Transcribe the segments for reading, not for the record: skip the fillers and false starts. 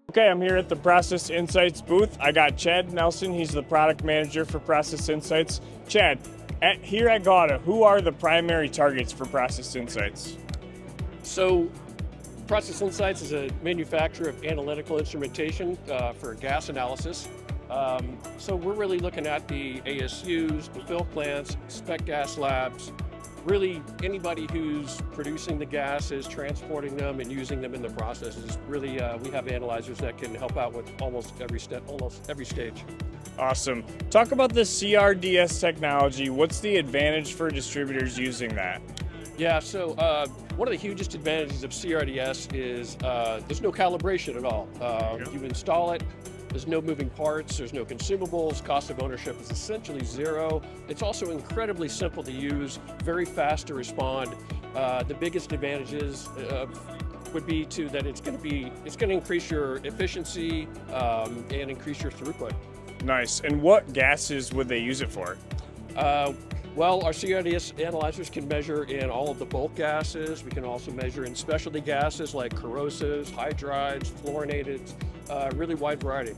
Okay, I'm here at the Process Insights booth. I got Chad Nelson. He's the product manager for Process Insights. Chad, here at GAWDA, who are the primary targets for Process Insights? So, Process Insights is a manufacturer of analytical instrumentation for gas analysis. So we're really looking at the ASUs, the fill plants, spec gas labs, really anybody who's producing the gases, transporting them, and using them in the processes. Really, we have analyzers that can help out with almost every step, almost every stage. Awesome. Talk about the CRDS technology. What's the advantage for distributors using that? Yeah, so one of the hugest advantages of CRDS is there's no calibration at all. You install it, there's no moving parts, there's no consumables, cost of ownership is essentially zero. It's also incredibly simple to use, very fast to respond. The biggest advantages would be that it's going to increase your efficiency and increase your throughput. Nice. And what gases would they use it for? Well, our CRDS analyzers can measure in all of the bulk gases. We can also measure in specialty gases like corrosives, hydrides, fluorinated, really wide variety.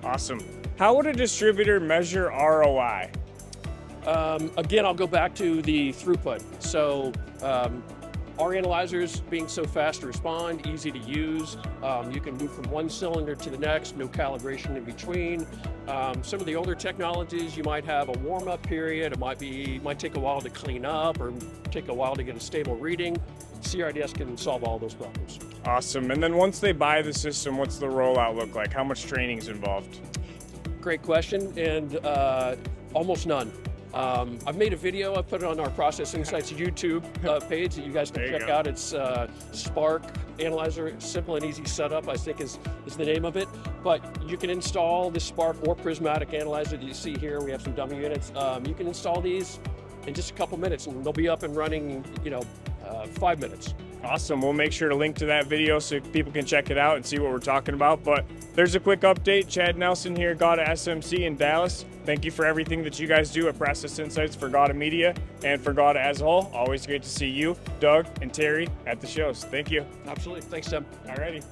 Awesome. How would a distributor measure ROI? Again, I'll go back to the throughput. So our analyzers being so fast to respond, easy to use, you can move from one cylinder to the next, no calibration in between. Some of the older technologies, you might have a warm-up period. It might take a while to clean up or take a while to get a stable reading. CRDS can solve all those problems. Awesome. And then once they buy the system, what's the rollout look like? How much training is involved? Great question, and almost none. I've made a video. I put it on our Process Insights YouTube page that you guys can check out. It's Spark Analyzer, simple and easy setup, I think is the name of it. But you can install the Spark or Prismatic Analyzer that you see here. We have some dummy units. You can install these in just a couple minutes, and they'll be up and running, 5 minutes. Awesome. We'll make sure to link to that video so people can check it out and see what we're talking about. But there's a quick update. Chad Nelson here, GAWDA SMC in Dallas. Thank you for everything that you guys do at Process Insights for GAWDA Media and for GAWDA as a whole. Always great to see you, Doug, and Terry at the shows. Thank you. Absolutely. Thanks, Tim. Alrighty.